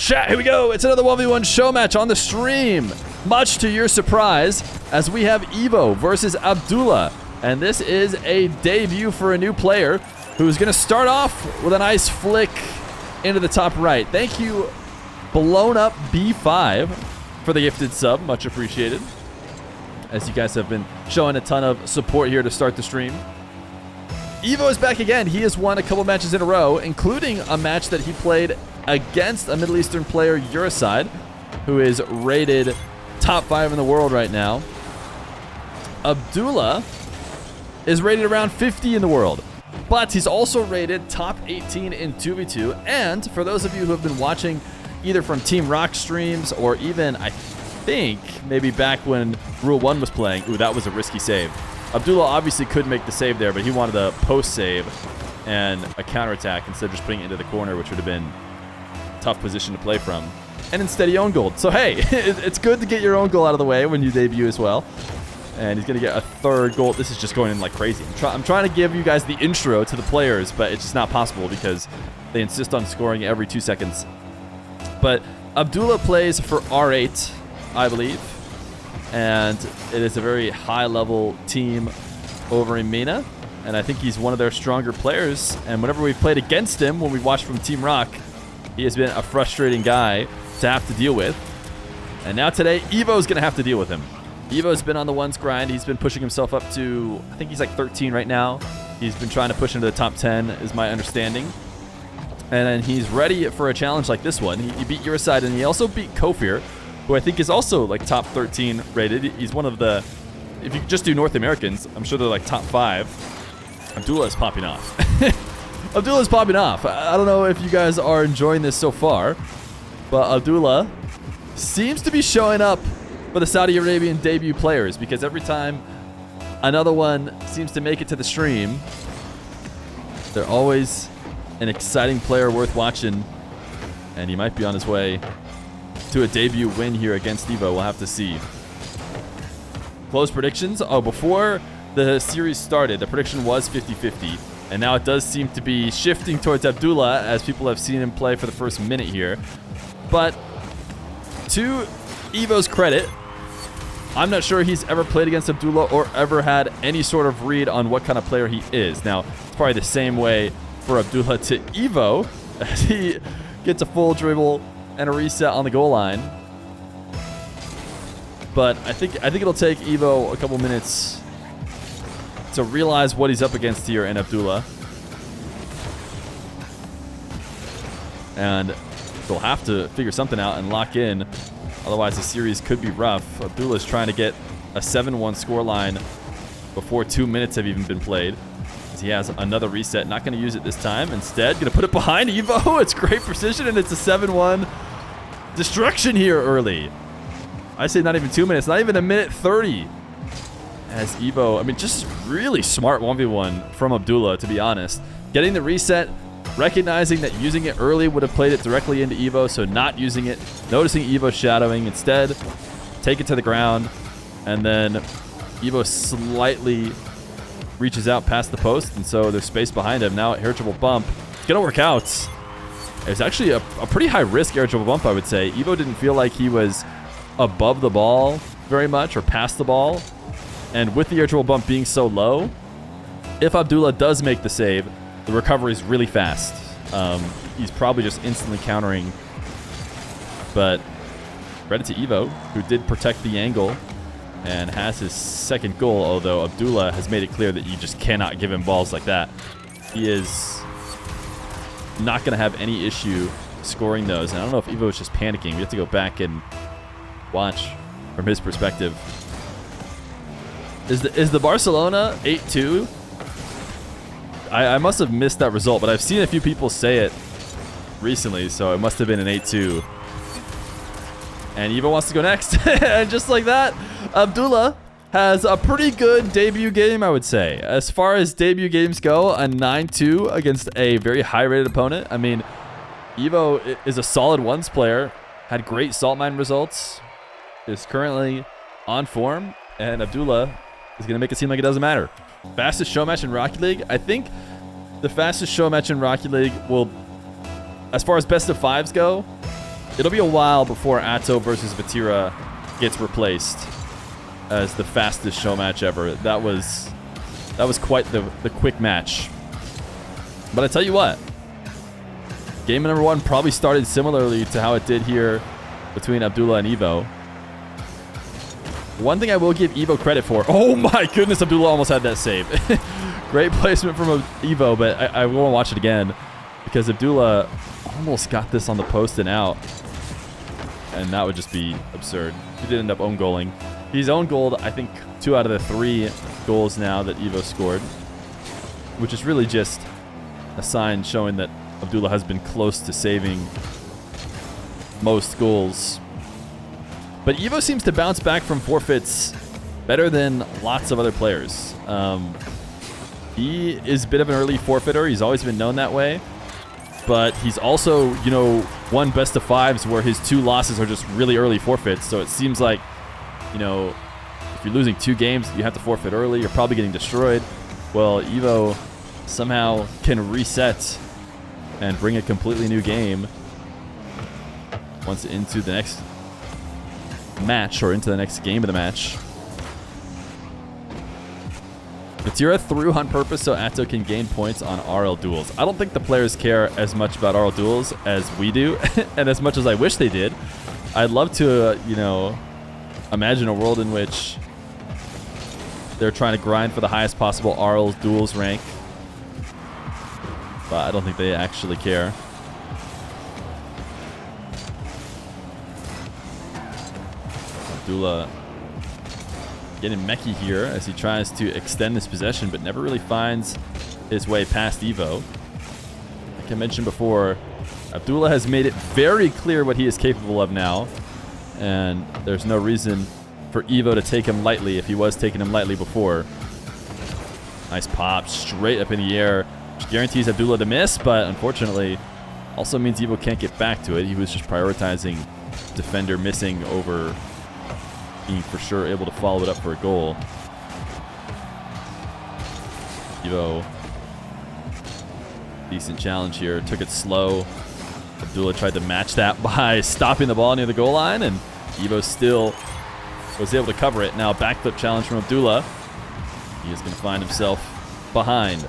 Chat, here we go. It's another 1v1 show match on the stream. Much to your surprise, as we have Evoh versus Abdullah. And this is a debut for a new player who's going to start off with a nice flick into the top right. Thank you, Blown Up B5, for the gifted sub. Much appreciated, as you guys have been showing a ton of support here to start the stream. Evoh is back again. He has won a couple matches in a row, including a match that he played against a Middle Eastern player, Euroside, who is rated top 5 in the world right now. Abdullah is rated around 50 in the world, but he's also rated top 18 in 2v2. And for those of you who have been watching either from Team Rock streams or even, I think, maybe back when Rule 1 was playing, ooh, that was a risky save. Abdullah obviously could make the save there, but he wanted a post save and a counterattack instead of just putting it into the corner, which would have been a tough position to play from. And instead he owned gold. So hey, it's good to get your own goal out of the way when you debut as well. And he's going to get a third goal. This is just going in like crazy. I'm trying to give you guys the intro to the players, but it's just not possible because they insist on scoring every 2 seconds. But Abdullah plays for R8, I believe. And it is a very high-level team over in MENA. And I think he's one of their stronger players. And whenever we've played against him, when we watched from Team Rock, he has been a frustrating guy to have to deal with. And now today, Evoh's going to have to deal with him. Evoh's been on the ones grind. He's been pushing himself up to, I think he's like 13 right now. He's been trying to push into the top 10, is my understanding. And then he's ready for a challenge like this one. He beat Euroside, and he also beat Feer, who I think is also like top 13 rated. He's one of the, if you just do North Americans, I'm sure they're like top 5. Abdullah is popping off. Abdullah is popping off. I don't know if you guys are enjoying this so far, but Abdullah seems to be showing up for the Saudi Arabian debut players, because every time another one seems to make it to the stream, they're always an exciting player worth watching, and he might be on his way to a debut win here against Evoh. We'll have to see. Close predictions. Oh, before the series started, the prediction was 50-50, and now it does seem to be shifting towards Abdullah, as people have seen him play for the first minute here. But to Evoh's credit, I'm not sure he's ever played against Abdullah or ever had any sort of read on what kind of player he is. Now, it's probably the same way for Abdullah to Evoh, as he gets a full dribble and a reset on the goal line. But I think it'll take Evoh a couple minutes to realize what he's up against here in Abdullah. And they'll have to figure something out and lock in. Otherwise, the series could be rough. Abdullah is trying to get a 7-1 scoreline before 2 minutes have even been played, as he has another reset. Not going to use it this time. Instead, going to put it behind Evoh. It's great precision, and it's a 7-1 destruction here early. I say not even 2 minutes, not even a minute 30. As Evoh, I mean, just really smart 1v1 from Abdullah, to be honest. Getting the reset, recognizing that using it early would have played it directly into Evoh, so not using it, noticing Evoh shadowing, instead take it to the ground, and then Evoh slightly reaches out past the post, and so there's space behind him. Now air dribble bump. It's going to work out. It's actually a pretty high risk air dribble bump, I would say. Evoh didn't feel like he was above the ball very much or past the ball, and with the air dribble bump being so low, if Abdullah does make the save, the recovery is really fast. He's probably just instantly countering. But credit to Evoh, who did protect the angle and has his second goal, although Abdullah has made it clear that you just cannot give him balls like that. He is not going to have any issue scoring those. And I don't know if Evoh is just panicking. We have to go back and watch from his perspective. Is the Barcelona 8-2? I must have missed that result, but I've seen a few people say it recently, so it must have been an 8-2. And Evoh wants to go next. And just like that, Abdullah has a pretty good debut game, I would say. As far as debut games go, a 9-2 against a very high-rated opponent. I mean, Evoh is a solid ones player, had great salt mine results, is currently on form, and Abdullah is going to make it seem like it doesn't matter. Fastest show match in Rocket League. I think the fastest show match in Rocket League will, as far as best of fives go, it'll be a while before Atto versus Vatira gets replaced as the fastest show match ever. That was quite the quick match. But I tell you what, game number 1 probably started similarly to how it did here between Abdullah and Evoh. One thing I will give Evoh credit for. Oh my goodness, Abdullah almost had that save. Great placement from Evoh, but I want to watch it again because Abdullah almost got this on the post and out. And that would just be absurd. He did end up own goaling. He's own goaled, I think, 2 out of the 3 goals now that Evoh scored, which is really just a sign showing that Abdullah has been close to saving most goals. But Evoh seems to bounce back from forfeits better than lots of other players. He is a bit of an early forfeiter. He's always been known that way. But he's also, you know, won best of 5s where his 2 losses are just really early forfeits. So it seems like, you know, if you're losing 2 games, you have to forfeit early. You're probably getting destroyed. Well, Evoh somehow can reset and bring a completely new game once into the next match or into the next game of the match. Vatira threw on purpose so Atto can gain points on RL duels. I don't think the players care as much about RL duels as we do, and as much as I wish they did. I'd love to, you know, imagine a world in which they're trying to grind for the highest possible RL duels rank, but I don't think they actually care. Abdullah getting mechy here as he tries to extend this possession, but never really finds his way past Evoh. Like I mentioned before, Abdullah has made it very clear what he is capable of now, and there's no reason for Evoh to take him lightly if he was taking him lightly before. Nice pop straight up in the air, which guarantees Abdullah to miss, but unfortunately also means Evoh can't get back to it. He was just prioritizing defender missing over being for sure able to follow it up for a goal. Evoh, decent challenge here. Took it slow. Abdullah tried to match that by stopping the ball near the goal line, and Evoh still was able to cover it. Now backflip challenge from Abdullah. He is going to find himself behind.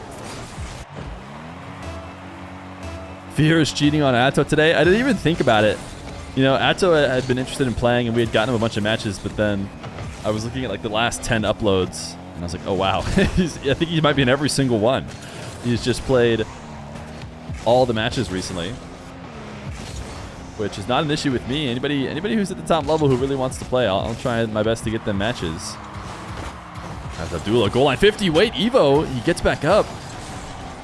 Feer is cheating on Atto today. I didn't even think about it. You know, Atto had been interested in playing, and we had gotten him a bunch of matches, but then I was looking at like the last 10 uploads, and I was like, oh wow, I think he might be in every single one. He's just played all the matches recently, which is not an issue with me. Anybody who's at the top level who really wants to play, I'll try my best to get them matches. That's Abdullah, goal line 50. Wait, Evoh, he gets back up.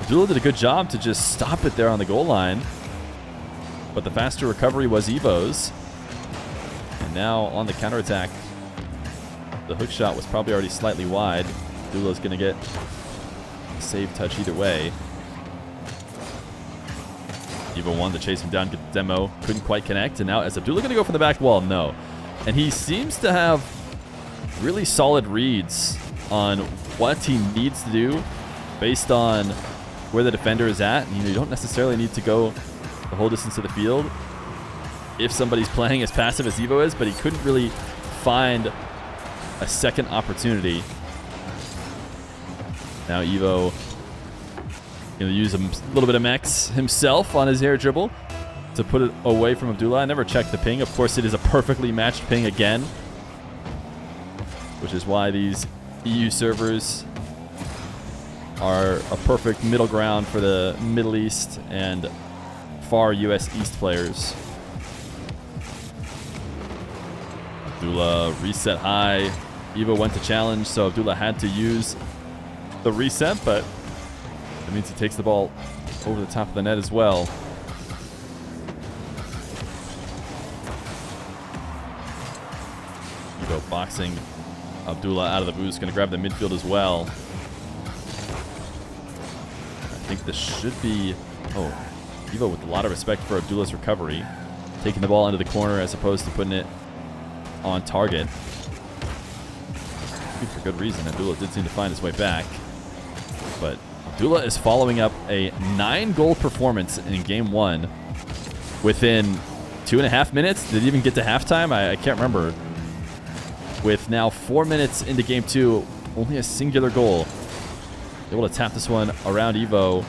Abdullah did a good job to just stop it there on the goal line. But the faster recovery was Evoh's. And now on the counterattack, the hook shot was probably already slightly wide. Abdullah's going to get a save touch either way. Evoh wanted to chase him down, get the demo, couldn't quite connect. And now is Abdullah going to go for the back wall? No. And he seems to have really solid reads on what he needs to do based on where the defender is at. You know, you don't necessarily need to go the whole distance of the field if somebody's playing as passive as Evoh is, but he couldn't really find a second opportunity. Now Evoh going to use a little bit of Mex himself on his air dribble to put it away from Abdullah. I never checked the ping. Of course, it is a perfectly matched ping again, which is why these EU servers are a perfect middle ground for the Middle East and far US East players. Abdullah reset high. Evoh went to challenge, so Abdullah had to use the reset, but that means he takes the ball over the top of the net as well. Evoh boxing Abdullah out of the boost, going to grab the midfield as well. I think this should be... Oh, Evoh with a lot of respect for Abdullah's recovery, taking the ball into the corner as opposed to putting it on target. For good reason. Abdullah did seem to find his way back, but Abdullah is following up a 9-goal performance in Game 1 within 2.5 minutes. Did it even get to halftime? I can't remember. With now 4 minutes into game 2, only a singular goal. Able to tap this one around Evoh,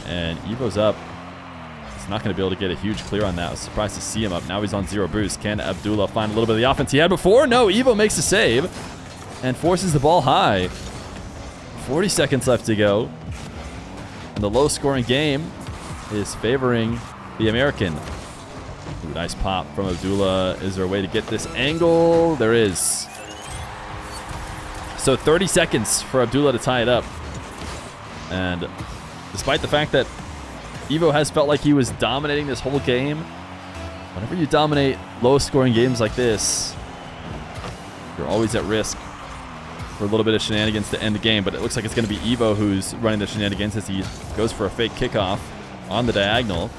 and Evoh's up. He's not going to be able to get a huge clear on that. I was surprised to see him up. Now he's on 0 boost. Can Abdullah find a little bit of the offense he had before? No, Evoh makes a save and forces the ball high. 40 seconds left to go. And the low-scoring game is favoring the American. Ooh, nice pop from Abdullah. Is there a way to get this angle? There is. So 30 seconds for Abdullah to tie it up. And despite the fact that Evoh has felt like he was dominating this whole game, whenever you dominate low-scoring games like this, you're always at risk for a little bit of shenanigans to end the game. But it looks like it's going to be Evoh who's running the shenanigans as he goes for a fake kickoff on the diagonal.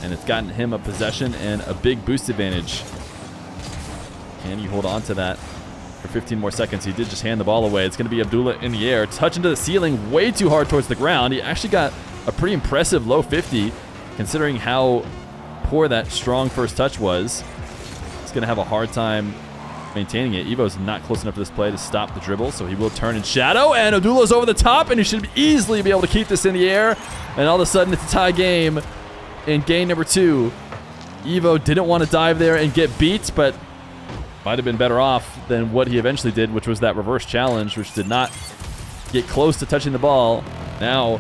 And it's gotten him a possession and a big boost advantage. Can he hold on to that for 15 more seconds? He did just hand the ball away. It's going to be Abdullah in the air, touching to the ceiling, way too hard towards the ground. He actually got a pretty impressive low 50, considering how poor that strong first touch was. He's going to have a hard time maintaining it. Evoh's not close enough to this play to stop the dribble, so he will turn in shadow, and Abdullah's over the top, and he should easily be able to keep this in the air. And all of a sudden, it's a tie game in game number 2. Evoh didn't want to dive there and get beat, but might have been better off than what he eventually did, which was that reverse challenge, which did not get close to touching the ball. Now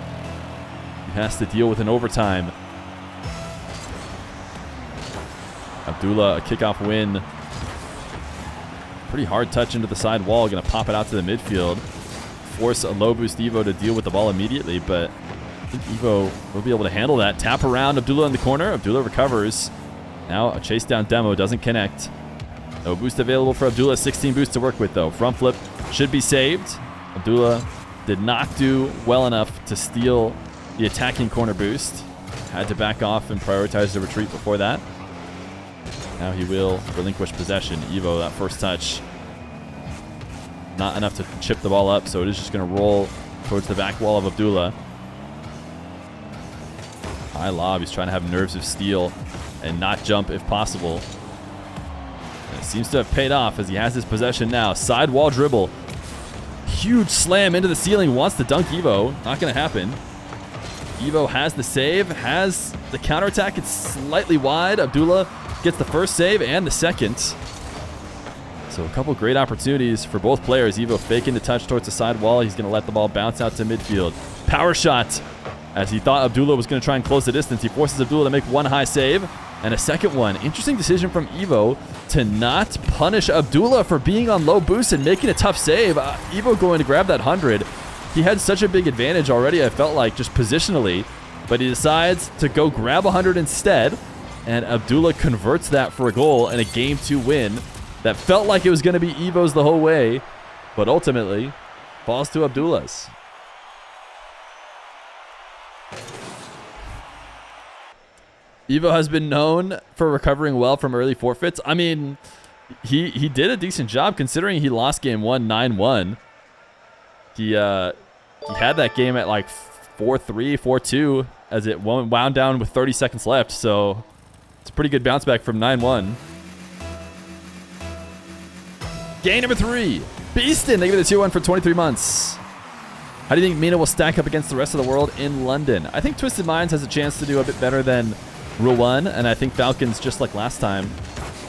he has to deal with an overtime. Abdullah, a kickoff win. Pretty hard touch into the side wall. Going to pop it out to the midfield. Force a low boost Evoh to deal with the ball immediately, but I think Evoh will be able to handle that. Tap around Abdullah in the corner. Abdullah recovers. Now a chase down demo. Doesn't connect. No boost available for Abdullah. 16 boost to work with, though. Front flip should be saved. Abdullah did not do well enough to steal the attacking corner boost. Had to back off and prioritize the retreat before that. Now he will relinquish possession. Evoh, that first touch, not enough to chip the ball up, so it is just going to roll towards the back wall of Abdullah. High lob. He's trying to have nerves of steel and not jump if possible. And it seems to have paid off as he has his possession now. Side wall dribble. Huge slam into the ceiling. Wants to dunk Evoh. Not going to happen. Evoh has the save, has the counterattack. It's slightly wide. Abdullah gets the first save and the second. So a couple great opportunities for both players. Evoh faking the touch towards the side wall. He's going to let the ball bounce out to midfield. Power shot. As he thought Abdullah was going to try and close the distance, he forces Abdullah to make one high save and a second one. Interesting decision from Evoh to not punish Abdullah for being on low boost and making a tough save. Evoh going to grab that 100. He had such a big advantage already, I felt like, just positionally, but he decides to go grab 100 instead, and Abdullah converts that for a goal and a Game 2 win that felt like it was going to be Evoh's the whole way, but ultimately falls to Abdullah's. Evoh has been known for recovering well from early forfeits. I mean, he did a decent job considering he lost game 1 9-1. He had that game at like 4-3, 4-2 as it wound down with 30 seconds left. So it's a pretty good bounce back from 9-1. Game number 3. Beastin', they give it a 2-1 for 23 months. How do you think MENA will stack up against the rest of the world in London? I think Twisted Minds has a chance to do a bit better than Rule 1, and I think Falcons, just like last time,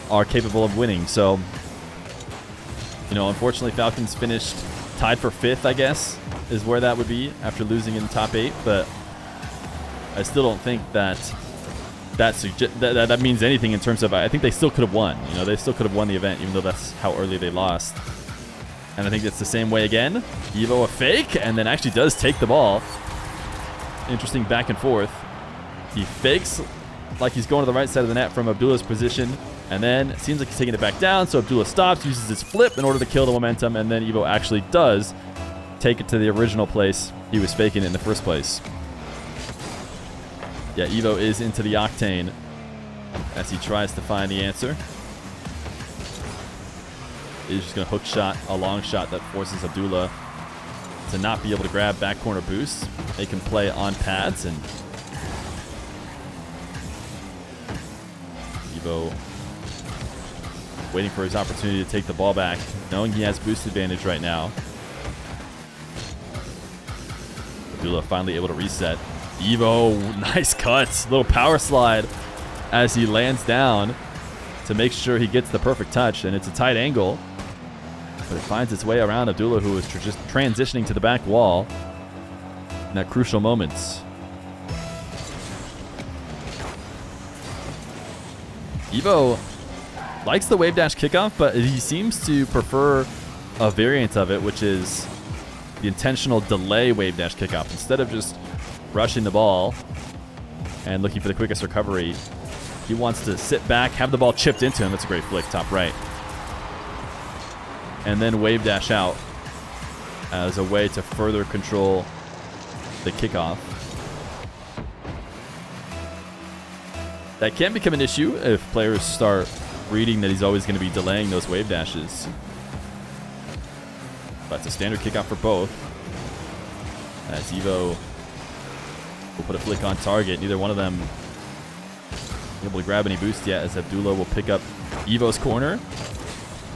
are capable of winning. So, you know, unfortunately, Falcons finished tied for 5th, I guess, is where that would be after losing in the top 8. But I still don't think that means anything in terms of, I think they still could have won. You know, they still could have won the event, even though that's how early they lost. And I think it's the same way again. Evoh a fake, and then actually does take the ball. Interesting back and forth. He fakes like he's going to the right side of the net from Abdullah's position, and then it seems like he's taking it back down, so Abdullah stops, uses his flip in order to kill the momentum, and then Evoh actually does take it to the original place he was faking in the first place. Yeah, Evoh is into the octane as he tries to find the answer. He's just going to hook shot, a long shot that forces Abdullah to not be able to grab back corner boosts. They can play on pads, and Evoh waiting for his opportunity to take the ball back, knowing he has boost advantage right now. Abdullah finally able to reset. Evoh, nice cuts. Little power slide as he lands down to make sure he gets the perfect touch, and it's a tight angle. But it finds its way around Abdullah, who is just transitioning to the back wall in that crucial moment. Evoh likes the wave dash kickoff, but he seems to prefer a variant of it, which is the intentional delay wave dash kickoff. Instead of just rushing the ball and looking for the quickest recovery, he wants to sit back, have the ball chipped into him. That's a great flick, top right. And then wave dash out as a way to further control the kickoff. That can become an issue if players start reading that he's always going to be delaying those wave dashes. But it's a standard kickoff for both. As Evoh will put a flick on target. Neither one of them able to grab any boost yet, as Abdullah will pick up Evoh's corner.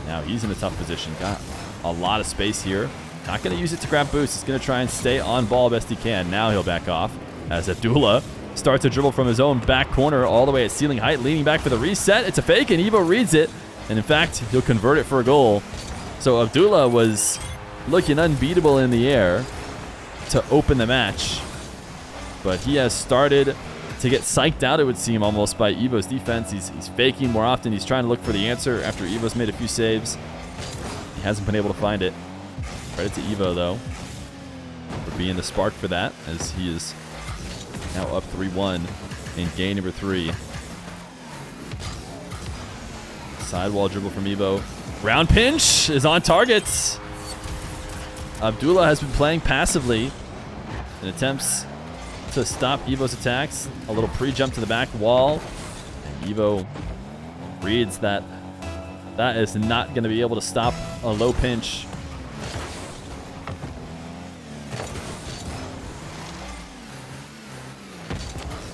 Now he's in a tough position. Got a lot of space here. Not going to use it to grab boost. He's going to try and stay on ball best he can. Now he'll back off as Abdullah starts to dribble from his own back corner all the way at ceiling height, leaning back for the reset. It's a fake, and Evoh reads it. And in fact, he'll convert it for a goal. So Abdullah was looking unbeatable in the air to open the match. But he has started to get psyched out, it would seem, almost by Evoh's defense. He's faking more often. He's trying to look for the answer after Evoh's made a few saves. He hasn't been able to find it. Credit to Evoh, though, for being the spark for that, as he is now up 3-1 in game number 3. Sidewall dribble from Evoh. Round pinch is on target. Abdullah has been playing passively in attempts to stop Evoh's attacks. A little pre-jump to the back wall. And Evoh reads that that is not going to be able to stop a low pinch.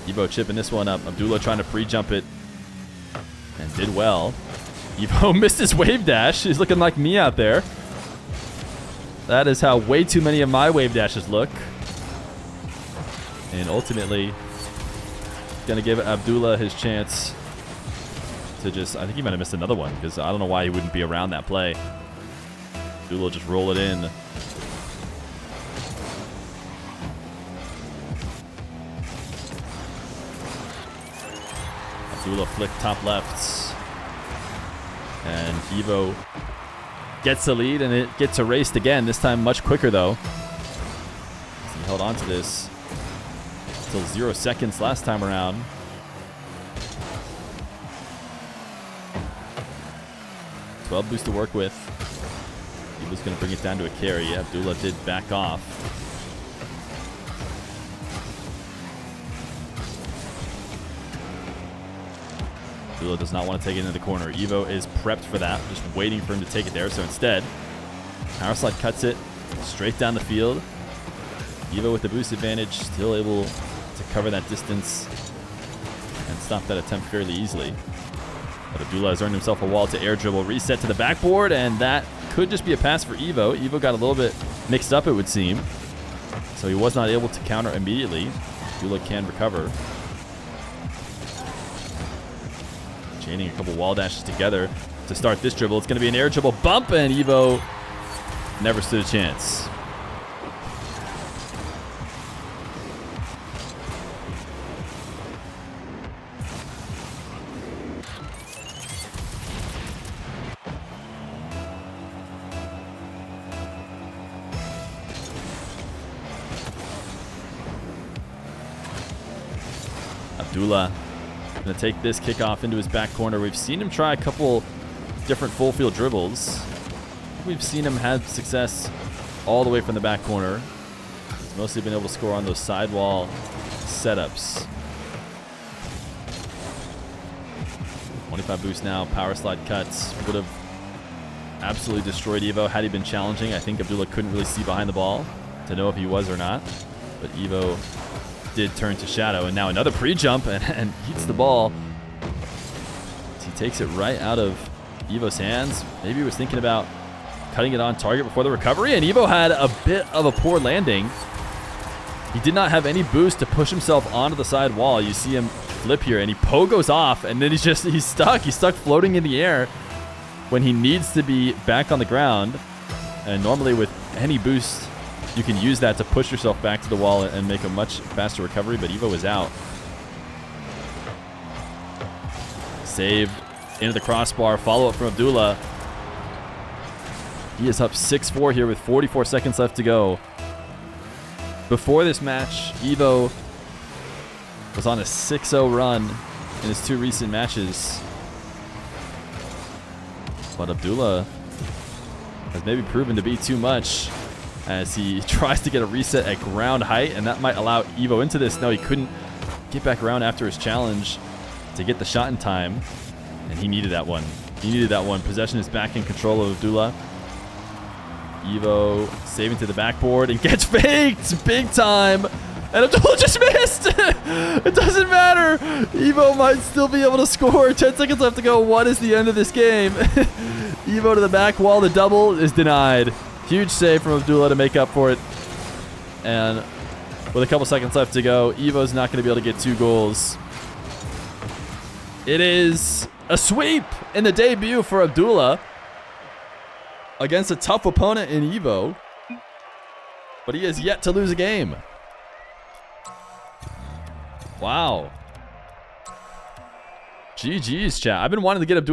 Evoh chipping this one up. Abdullah trying to pre-jump it and did well. Evoh missed his wave dash. He's looking like me out there. That is how way too many of my wave dashes look. And ultimately, going to give Abdullah his chance to just... I think he might have missed another one, because I don't know why he wouldn't be around that play. Abdullah just roll it in. Abdullah flick top left. And Evoh gets the lead, and it gets erased again, this time much quicker, though. He held on to this until 0 seconds last time around. Well, boost to work with. He was going to bring it down to a carry. Abdullah did back off. Abdullah does not want to take it into the corner. Evoh is prepped for that, just waiting for him to take it there. So instead, power slide cuts it straight down the field. Evoh with the boost advantage, still able to cover that distance and stop that attempt fairly easily. But Abdullah has earned himself a wall to air dribble, reset to the backboard, and that could just be a pass for Evoh. Evoh got a little bit mixed up, it would seem. So he was not able to counter immediately. Abdullah can recover. Chaining a couple wall dashes together to start this dribble. It's going to be an air dribble bump, and Evoh never stood a chance. Abdullah going to take this kickoff into his back corner. We've seen him try a couple different full field dribbles. We've seen him have success all the way from the back corner. He's mostly been able to score on those sidewall setups. 25 boost now, power slide cuts. Would have absolutely destroyed Evoh had he been challenging. I think Abdullah couldn't really see behind the ball to know if he was or not. But Evoh did turn to shadow, and now another pre-jump and heats the ball he takes it right out of Evoh's hands. Maybe he was thinking about cutting it on target before the recovery, and Evoh had a bit of a poor landing. He did not have any boost to push himself onto the side wall. You see him flip here, and he goes off, and then he's stuck. He's stuck floating in the air when he needs to be back on the ground. And normally with any boost, you can use that to push yourself back to the wall and make a much faster recovery, but Evoh is out. Save into the crossbar, follow-up from Abdullah. He is up 6-4 here with 44 seconds left to go. Before this match, Evoh was on a 6-0 run in his 2 recent matches. But Abdullah has maybe proven to be too much as he tries to get a reset at ground height, and that might allow Evoh into this. No, he couldn't get back around after his challenge to get the shot in time, and he needed that one. He needed that one. Possession is back in control of Abdullah. Evoh saving to the backboard and gets faked big time. And Abdullah just missed. It doesn't matter. Evoh might still be able to score. 10 seconds left to go. What is the end of this game? Evoh to the back wall. The double is denied. Huge save from Abdullah to make up for it. And with a couple seconds left to go, Evoh's not going to be able to get 2 goals. It is a sweep in the debut for Abdullah against a tough opponent in Evoh, but he has yet to lose a game. Wow. GG's, chat. I've been wanting to get Abdullah